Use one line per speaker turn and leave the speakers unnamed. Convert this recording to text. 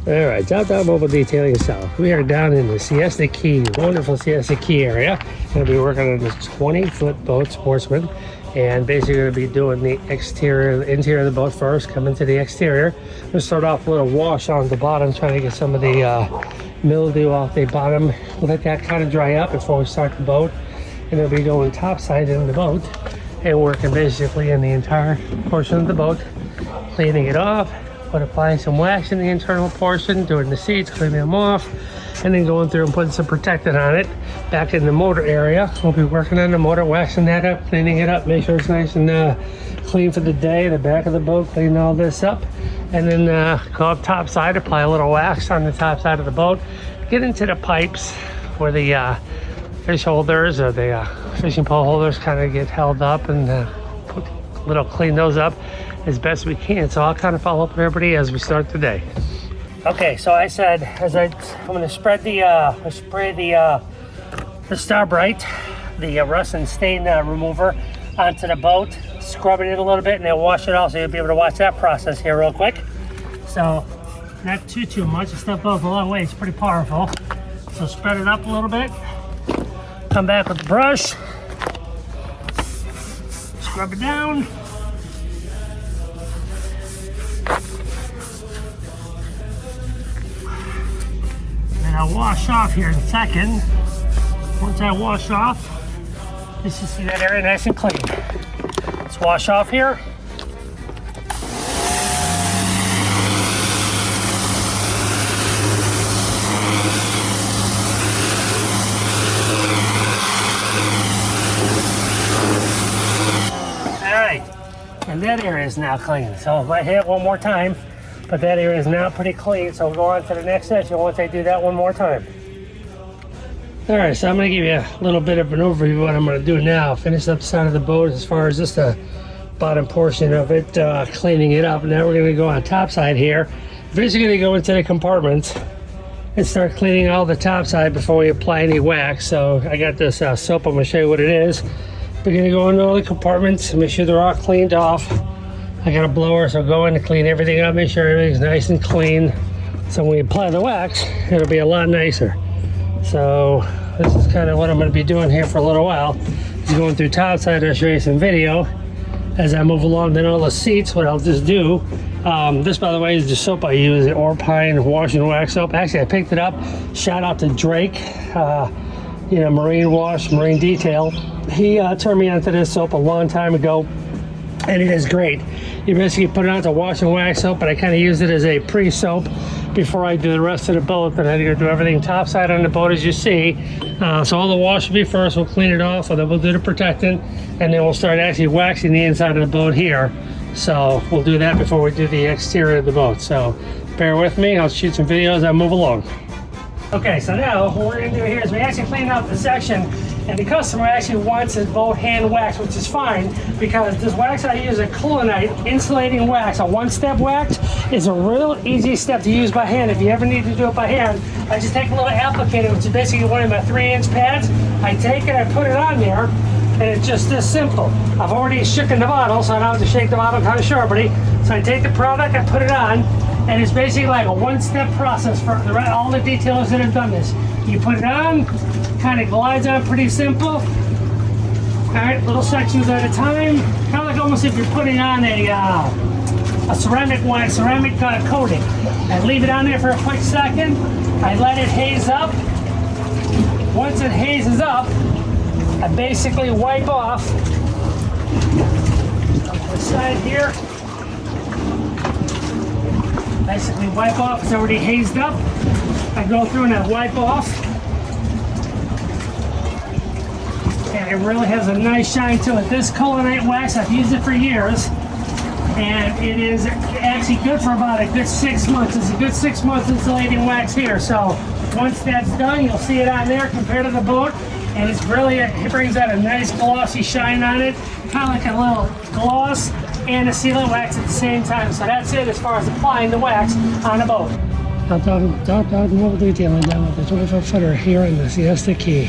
All right, Top Dog Mobile Detailing South. We are down in the Siesta Key, wonderful Siesta Key area. Going to be working on this 20-foot boat, Sportsman, and basically going to be doing the interior of the boat first, coming to the exterior. We're going to start off with a wash on the bottom, trying to get some of the mildew off the bottom. We'll let that kind of dry up before we start the boat. And then we'll be going topside in the boat and working basically in the entire portion of the boat, cleaning it off, applying some wax in the internal portion, doing the seats, cleaning them off, and then going through and putting some protectant on it. Back in the motor area, we'll be working on the motor, waxing that up, cleaning it up, make sure it's nice and clean for the day. The back of the boat, clean all this up, and then go up top side, apply a little wax on the top side of the boat, get into the pipes where the fish holders or the fishing pole holders kind of get held up, and clean those up as best we can. So I'll kind of follow up with everybody as we start the day. Okay, so I said I'm going to spread spray the Starbright, the rust and stain remover onto the boat, scrub it in a little bit, and then wash it off. So you'll be able to watch that process here real quick. So not too much. The stuff goes a long way. It's pretty powerful. So spread it up a little bit. Come back with the brush. Scrub it down. And I'll wash off here in a second. Once I wash off, you should see that area nice and clean. Let's wash off here. And that area is now clean. So I might hit it one more time, but that area is now pretty clean. So we'll go on to the next section once I do that one more time. All right, so I'm gonna give you a little bit of an overview of what I'm gonna do now. Finish up the side of the boat as far as just the bottom portion of it, cleaning it up. Now we're gonna go on top side here. Basically gonna go into the compartments and start cleaning all the top side before we apply any wax. So I got this soap, I'm gonna show you what it is. We're gonna go into all the compartments and make sure they're all cleaned off. I got a blower, so go in to clean everything up, make sure everything's nice and clean. So when we apply the wax, it'll be a lot nicer. So this is kind of what I'm gonna be doing here for a little while. Just going through topside, I'll show you some video as I move along. Then all the seats, what I'll just do, this by the way is the soap I use, the Orpine wash and wax soap. Actually, I picked it up, shout out to Drake, Marine Wash, Marine Detail. He turned me onto this soap a long time ago, and it is great. You basically put it on to wash and wax soap, but I kind of use it as a pre-soap before I do the rest of the boat. Then I do everything topside on the boat as you see. So all the wash will be first, we'll clean it off, and then we'll do the protectant, and then we'll start actually waxing the inside of the boat here. So we'll do that before we do the exterior of the boat. So bear with me, I'll shoot some videos as I move along. Okay, so now what we're gonna do here is we actually clean out the section, and the customer actually wants his boat hand waxed, which is fine, because this wax I use, a Colinite insulating wax, a one-step wax, is a real easy step to use by hand. If you ever need to do it by hand, I just take a little applicator, which is basically one of my 3-inch pads. I take it, I put it on there, and it's just this simple. I've already shaken the bottle, so I don't have to shake the bottle kind of sharply. So I take the product, I put it on, and it's basically like a one-step process for all the detailers that have done this. You put it on, kind of glides on pretty simple. All right, little sections at a time. Kind of like almost if you're putting on a ceramic coating. I leave it on there for a quick second. I let it haze up. Once it hazes up, I basically wipe off on the side here. Basically wipe off, it's already hazed up. I go through and I wipe off. And it really has a nice shine to it. This Colinite wax, I've used it for years. And it is actually good for about a good 6 months. It's a good 6 months insulating wax here. So once that's done, you'll see it on there compared to the boat. And it's really, it brings out a nice glossy shine on it. Kind of like a little gloss and a sealant wax at the same time. So that's it as far as applying the wax on a boat. Top Dog Mobile Detailing down with the 24-footer here in the Siesta Key.